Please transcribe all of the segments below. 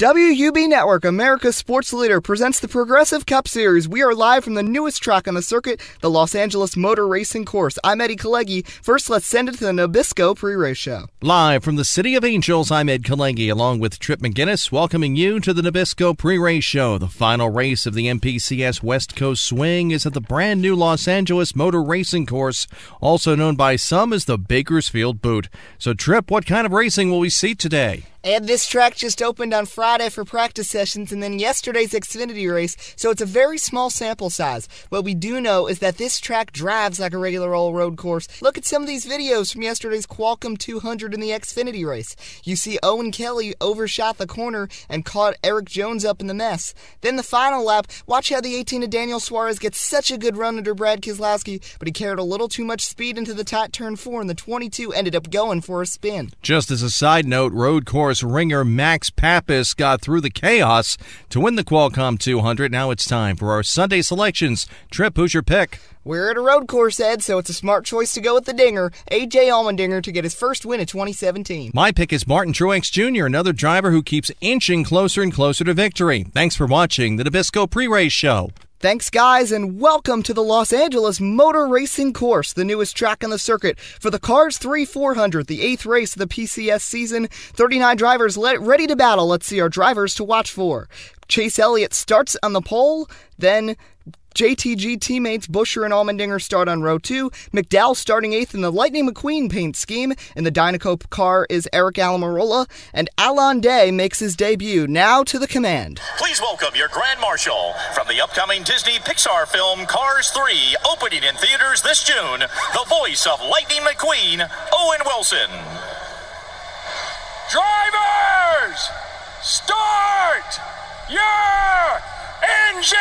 WUB Network, America's sports leader, presents the Progressive Cup Series. We are live from the newest track on the circuit, the Los Angeles Motor Racing Course. I'm Eddie Kalegi. First, let's send it to the Nabisco pre-race show. Live from the City of Angels, I'm Ed Kalegi, along with Trip McGinnis, welcoming you to the Nabisco pre-race show. The final race of the NPCS West Coast Swing is at the brand new Los Angeles Motor Racing Course, also known by some as the Bakersfield Boot. So, Trip, what kind of racing will we see today? And this track just opened on Friday for practice sessions and then yesterday's Xfinity race, so it's a very small sample size. What we do know is that this track drives like a regular old road course. Look at some of these videos from yesterday's Qualcomm 200 in the Xfinity race. You see Owen Kelly overshot the corner and caught Eric Jones up in the mess. Then the final lap, watch how the 18 of Daniel Suarez gets such a good run under Brad Keselowski, but he carried a little too much speed into the tight turn 4 and the 22 ended up going for a spin. Just as a side note, road course ringer Max Pappas got through the chaos to win the Qualcomm 200. Now it's time for our Sunday selections. Trip, who's your pick? We're at a road course, Ed, so it's a smart choice to go with the dinger, A.J. Allmendinger, to get his first win of 2017. My pick is Martin Truex Jr., another driver who keeps inching closer and closer to victory. Thanks for watching the Nabisco Pre-Race Show. Thanks, guys, and welcome to the Los Angeles Motor Racing Course, the newest track on the circuit. For the Cars 3 400, the 8th race of the PCS season, 39 drivers ready to battle. Let's see our drivers to watch for. Chase Elliott starts on the pole, then JTG teammates Buescher and Allmendinger start on row 2. McDowell starting 8th in the Lightning McQueen paint scheme. In the Dynaco car is Eric Almirola, and Alon Day makes his debut. Now to the command. Please welcome your Grand Marshal from the upcoming Disney Pixar film Cars 3, opening in theaters this June, the voice of Lightning McQueen, Owen Wilson. Drivers, start your engines!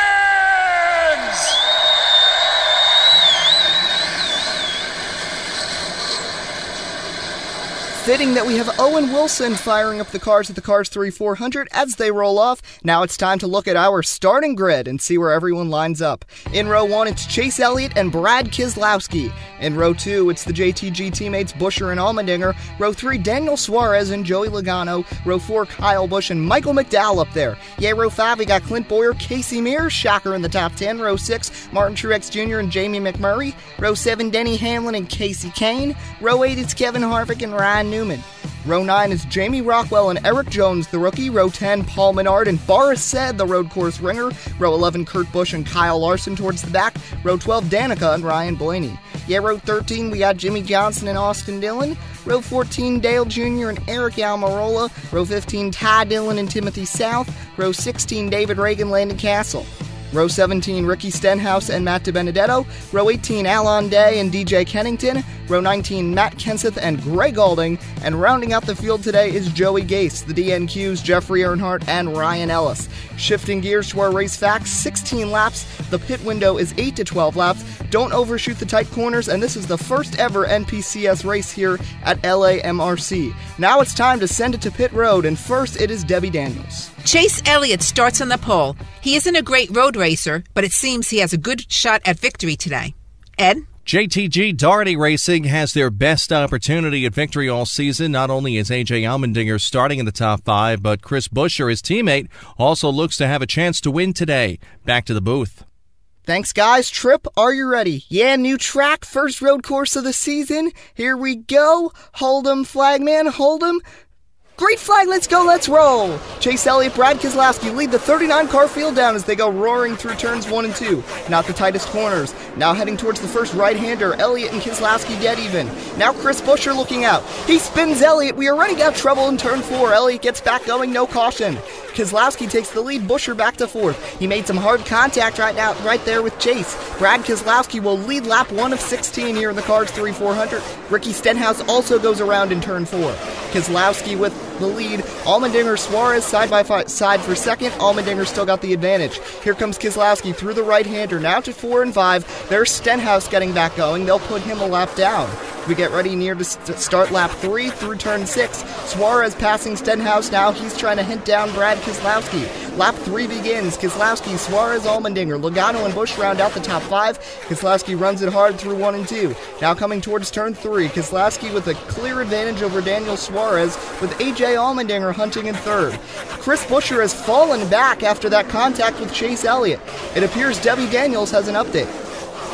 Fitting that we have Owen Wilson firing up the cars at the Cars 3 400 as they roll off. Now it's time to look at our starting grid and see where everyone lines up. In row 1, it's Chase Elliott and Brad Keselowski. In row 2, it's the JTG teammates Buescher and Allmendinger. Row 3, Daniel Suarez and Joey Logano. Row 4, Kyle Busch and Michael McDowell up there. Yeah, row 5, we got Clint Bowyer, Casey Mears, shocker in the top 10. Row 6, Martin Truex Jr. and Jamie McMurray. Row 7, Denny Hamlin and Casey Kane. Row 8, it's Kevin Harvick and Ryan Newman. Row 9 is Jamie Rockwell and Eric Jones, the rookie. Row 10, Paul Menard and Boris Said, the road course ringer. Row 11, Kurt Busch and Kyle Larson towards the back. Row 12, Danica and Ryan Blaney. Yeah, row 13, we got Jimmy Johnson and Austin Dillon. Row 14, Dale Jr. and Eric Almirola. Row 15, Ty Dillon and Timothy South. Row 16, David Reagan, Landon Castle. Row 17, Ricky Stenhouse and Matt DiBenedetto. Row 18, Alon Day and DJ Kennington. Row 19, Matt Kenseth and Greg Alding. And rounding out the field today is Joey Gase, the DNQs, Jeffrey Earnhardt, and Ryan Ellis. Shifting gears to our race facts, 16 laps. The pit window is 8 to 12 laps. Don't overshoot the tight corners, and this is the first ever NPCS race here at LAMRC. Now it's time to send it to pit road, and first it is Debbie Daniels. Chase Elliott starts on the pole. He isn't a great road racer, but it seems he has a good shot at victory today. Ed? JTG Daugherty Racing has their best opportunity at victory all season. Not only is A.J. Allmendinger starting in the top 5, but Chris Buescher, his teammate, also looks to have a chance to win today. Back to the booth. Thanks, guys. Trip, are you ready? Yeah, new track, first road course of the season. Here we go. Hold 'em, flagman, hold 'em. Great flag, let's go, let's roll! Chase Elliott, Brad Keselowski lead the 39-car field down as they go roaring through turns 1 and 2. Not the tightest corners. Now heading towards the first right-hander, Elliott and Keselowski dead even. Now Chris Buescher looking out. He spins Elliott. We already got trouble in turn 4. Elliott gets back going, no caution. Keselowski takes the lead, Buescher back to 4th. He made some hard contact right there with Chase. Brad Keselowski will lead lap 1 of 16 here in the Cars 3 400. Ricky Stenhouse also goes around in turn 4. Keselowski with the lead. Allmendinger, Suarez side by side for second. Allmendinger still got the advantage. Here comes Keselowski through the right-hander. Now to 4 and 5. There's Stenhouse getting back going. They'll put him a lap down. We get ready near to start lap 3 through turn 6. Suarez passing Stenhouse now. He's trying to hint down Brad Keselowski. Lap 3 begins. Keselowski, Suarez, Allmendinger, Logano, and Busch round out the top 5. Keselowski runs it hard through 1 and 2. Now coming towards turn 3. Keselowski with a clear advantage over Daniel Suarez, with AJ Allmendinger hunting in third. Chris Buescher has fallen back after that contact with Chase Elliott. It appears Debbie Daniels has an update.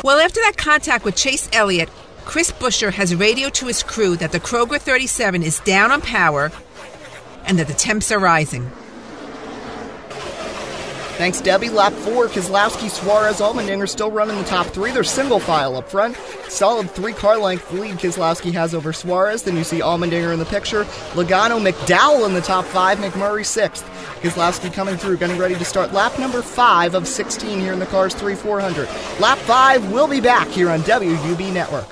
Well, after that contact with Chase Elliott, Chris Buescher has radioed to his crew that the Kroger 37 is down on power and that the temps are rising. Thanks, Debbie. Lap 4, Keselowski, Suarez, Allmendinger still running the top 3. They're single file up front. Solid 3-car length lead Keselowski has over Suarez. Then you see Allmendinger in the picture. Logano, McDowell in the top 5, McMurray 6th. Keselowski coming through, getting ready to start lap number 5 of 16 here in the Cars 3-400. Lap 5 will be back here on WUB Network.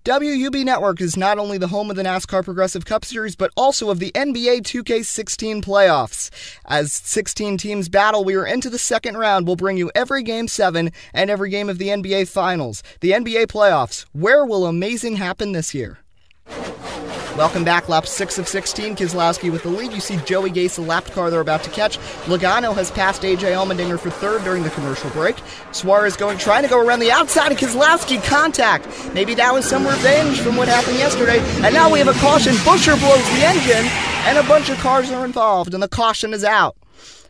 WUB Network is not only the home of the NASCAR Progressive Cup Series, but also of the NBA 2K16 playoffs. As 16 teams battle, we are into the second round. We'll bring you every Game 7 and every game of the NBA Finals. The NBA playoffs. Where will amazing happen this year? Welcome back, lap 6 of 16, Keselowski with the lead. You see Joey Gase, the lapped car they're about to catch. Logano has passed AJ Allmendinger for third during the commercial break. Suarez trying to go around the outside of Keselowski, contact. Maybe that was some revenge from what happened yesterday. And now we have a caution. Buescher blows the engine, and a bunch of cars are involved, and the caution is out.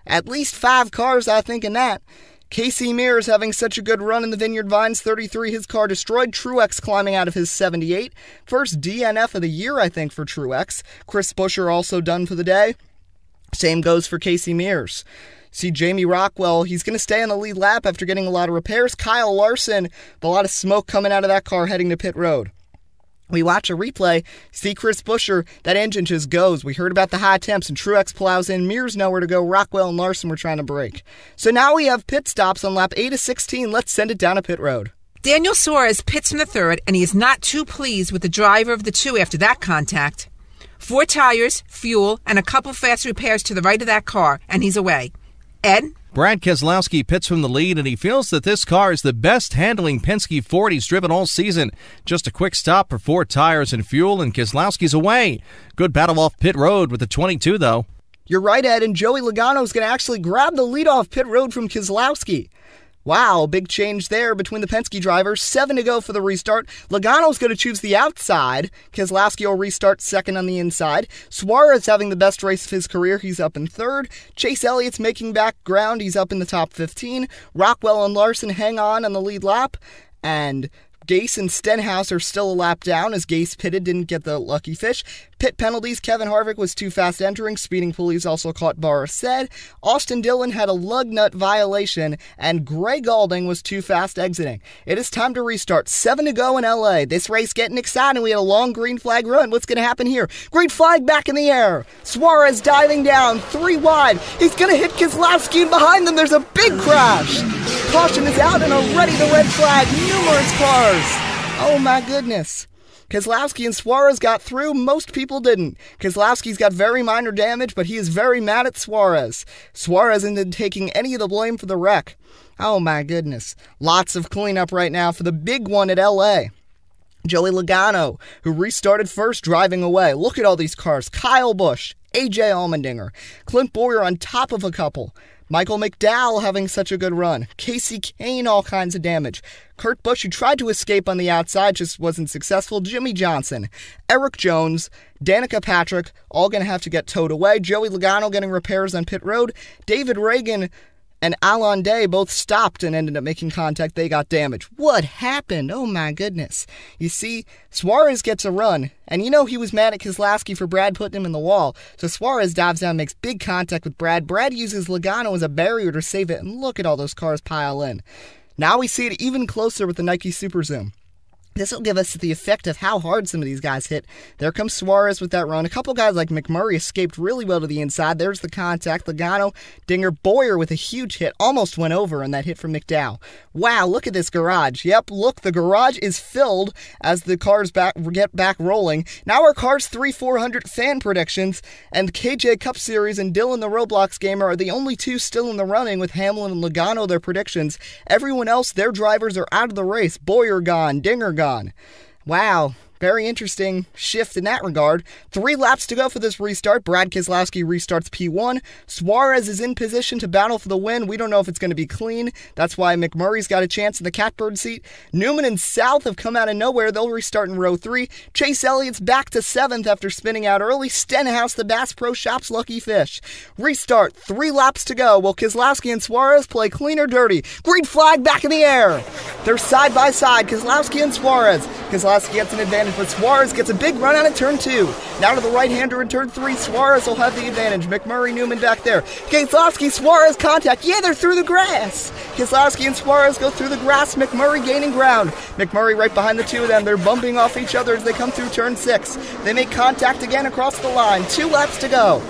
At least 5 cars, I think, in that. Casey Mears having such a good run in the Vineyard Vines 33. His car destroyed. Truex climbing out of his 78. First DNF of the year, I think, for Truex. Chris Buescher also done for the day. Same goes for Casey Mears. See Jamie Rockwell, he's going to stay on the lead lap after getting a lot of repairs. Kyle Larson, with a lot of smoke coming out of that car heading to pit road. We watch a replay, see Chris Buescher, that engine just goes. We heard about the high temps, and Truex plows in. Mears nowhere to go. Rockwell and Larson were trying to brake. So now we have pit stops on lap 8 of 16. Let's send it down to pit road. Daniel Suarez pits from the third, and he is not too pleased with the driver of the two after that contact. 4 tires, fuel, and a couple fast repairs to the right of that car, and he's away. Ed? Brad Keselowski pits from the lead, and he feels that this car is the best handling Penske Ford he's driven all season. Just a quick stop for 4 tires and fuel, and Keselowski's away. Good battle off pit road with the 22, though. You're right, Ed, and Joey Logano is going to actually grab the lead off pit road from Keselowski. Wow, big change there between the Penske drivers. 7 to go for the restart. Logano's going to choose the outside. Keselowski will restart second on the inside. Suarez having the best race of his career. He's up in third. Chase Elliott's making back ground. He's up in the top 15. Rockwell and Larson hang on the lead lap. And Gase and Stenhouse are still a lap down as Gase pitted, didn't get the lucky fish. Pit penalties, Kevin Harvick was too fast entering. Speeding police also caught Barra said. Austin Dillon had a lug nut violation, and Gray Galding was too fast exiting. It is time to restart. 7 to go in LA. This race getting exciting. We had a long green flag run. What's going to happen here? Green flag back in the air. Suarez diving down, 3 wide. He's going to hit Keselowski, and behind them there's a big crash. Caution is out, and already the red flag. Numerous cars. Oh my goodness. Keselowski and Suarez got through. Most people didn't. Keselowski's got very minor damage, but he is very mad at Suarez. Suarez isn't taking any of the blame for the wreck. Oh my goodness. Lots of cleanup right now for the big one at LA. Joey Logano, who restarted first, driving away. Look at all these cars. Kyle Busch, AJ Allmendinger, Clint Bowyer on top of a couple. Michael McDowell having such a good run. Casey Kane, all kinds of damage. Kurt Busch, who tried to escape on the outside, just wasn't successful. Jimmy Johnson, Eric Jones, Danica Patrick, all going to have to get towed away. Joey Logano getting repairs on pit road. David Reagan and Alon Day both stopped and ended up making contact. They got damaged. What happened? Oh my goodness. You see, Suarez gets a run, and you know he was mad at Keselowski for Brad putting him in the wall. So Suarez dives down, makes big contact with Brad. Brad uses Logano as a barrier to save it, and look at all those cars pile in. Now we see it even closer with the Nike Super Zoom. This will give us the effect of how hard some of these guys hit. There comes Suarez with that run. A couple guys like McMurray escaped really well to the inside. There's the contact. Logano, Dinger, Boyer with a huge hit. Almost went over on that hit from McDowell. Wow, look at this garage. Yep, look, the garage is filled as the cars get back rolling. Now our Cars 3-400 fan predictions and KJ Cup Series and Dylan the Roblox Gamer are the only two still in the running with Hamlin and Logano their predictions. Everyone else, their drivers are out of the race. Boyer gone, Dinger gone. Wow, very interesting shift in that regard. 3 laps to go for this restart. Brad Keselowski restarts P1. Suarez is in position to battle for the win. We don't know if it's going to be clean. That's why McMurray's got a chance in the catbird seat. Newman and South have come out of nowhere. They'll restart in row 3. Chase Elliott's back to 7th after spinning out early. Stenhouse, the Bass Pro Shops lucky fish. Restart. 3 laps to go. Will Keselowski and Suarez play clean or dirty? Green flag back in the air. They're side by side. Keselowski and Suarez. Keselowski gets an advantage, but Suarez gets a big run out of turn 2. Now to the right-hander in turn 3. Suarez will have the advantage. McMurray, Newman back there. Keselowski, Suarez contact. Yeah, they're through the grass. Keselowski and Suarez go through the grass. McMurray gaining ground. McMurray right behind the two of them. They're bumping off each other as they come through turn 6. They make contact again across the line. 2 laps to go.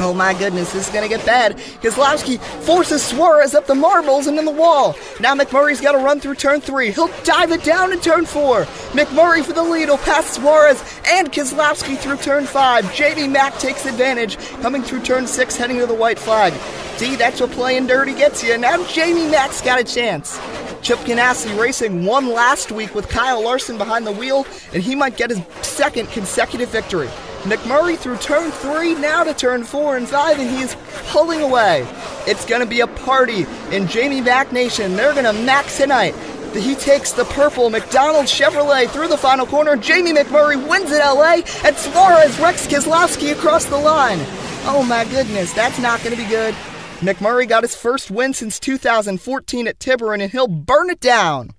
Oh my goodness, this is going to get bad. Keselowski forces Suarez up the marbles and in the wall. Now McMurray's got to run through turn 3. He'll dive it down in turn 4. McMurray for the lead. He'll pass Suarez and Keselowski through turn 5. Jamie Mack takes advantage, coming through turn 6, heading to the white flag. See, that's what playing dirty gets you. Now Jamie Mack's got a chance. Chip Ganassi Racing won last week with Kyle Larson behind the wheel, and he might get his 2nd consecutive victory. McMurray through turn 3, now to turn 4 and 5, and he is pulling away. It's going to be a party in Jamie Mack Nation. They're going to max tonight. He takes the purple McDonald Chevrolet through the final corner. Jamie McMurray wins at LA, and Suarez wrecks Keselowski across the line. Oh my goodness, that's not going to be good. McMurray got his first win since 2014 at Tiburon, and he'll burn it down.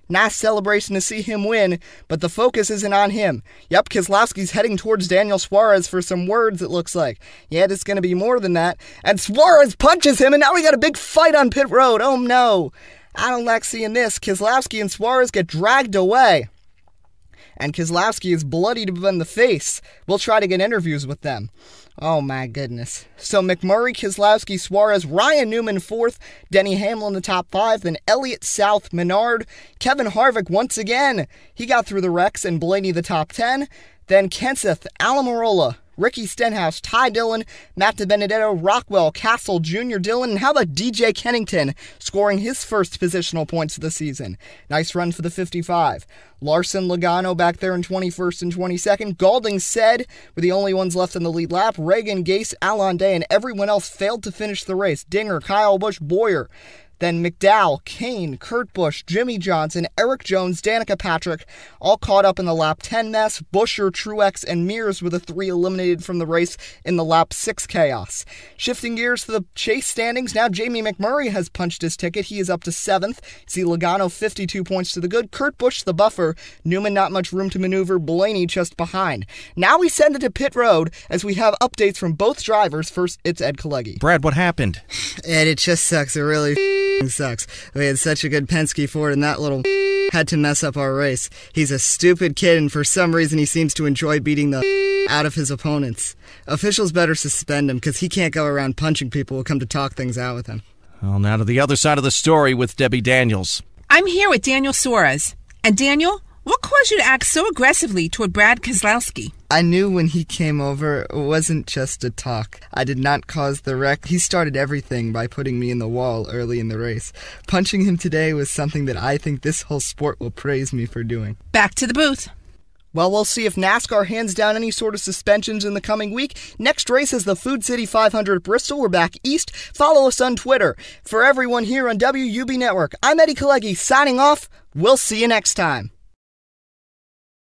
Nice celebration to see him win, but the focus isn't on him. Yep, Keselowski's heading towards Daniel Suarez for some words, it looks like. Yeah, it's going to be more than that. And Suarez punches him, and now we got a big fight on pit road. Oh no, I don't like seeing this. Keselowski and Suarez get dragged away. And Keselowski is bloodied in the face. We'll try to get interviews with them. Oh my goodness. So McMurray, Keselowski, Suarez, Ryan Newman 4th, Denny Hamlin the top 5, then Elliott, South, Menard, Kevin Harvick once again. He got through the wrecks, and Blaney the top 10. Then Kenseth, Almirola, Ricky Stenhouse, Ty Dillon, Matt DiBenedetto, Rockwell, Castle, Junior Dillon, and how about DJ Kennington scoring his first positional points of the season? Nice run for the 55. Larson, Logano back there in 21st and 22nd. Gaulding said were the only ones left in the lead lap. Reagan, Gase, Allende, and everyone else failed to finish the race. Dinger, Kyle Busch, Boyer. Then McDowell, Kane, Kurt Busch, Jimmy Johnson, Eric Jones, Danica Patrick, all caught up in the lap 10 mess. Buescher, Truex, and Mears were the 3 eliminated from the race in the lap 6 chaos. Shifting gears to the chase standings, now Jamie McMurray has punched his ticket. He is up to 7th. See Logano 52 points to the good. Kurt Busch the buffer. Newman not much room to maneuver. Blaney just behind. Now we send it to pit road as we have updates from both drivers. First, it's Ed Kalegi. Brad, what happened? Ed, it just sucks. It really sucks. We had such a good Penske Ford, and that little had to mess up our race. He's a stupid kid, and for some reason he seems to enjoy beating the out of his opponents. Officials better suspend him, because he can't go around punching people who come to talk things out with him. Well, now to the other side of the story with Debbie Daniels. I'm here with Daniel Suarez. And Daniel, what caused you to act so aggressively toward Brad Keselowski? I knew when he came over, it wasn't just a talk. I did not cause the wreck. He started everything by putting me in the wall early in the race. Punching him today was something that I think this whole sport will praise me for doing. Back to the booth. Well, we'll see if NASCAR hands down any sort of suspensions in the coming week. Next race is the Food City 500 at Bristol. We're back east. Follow us on Twitter. For everyone here on WUB Network, I'm Eddie Kalegi signing off. We'll see you next time.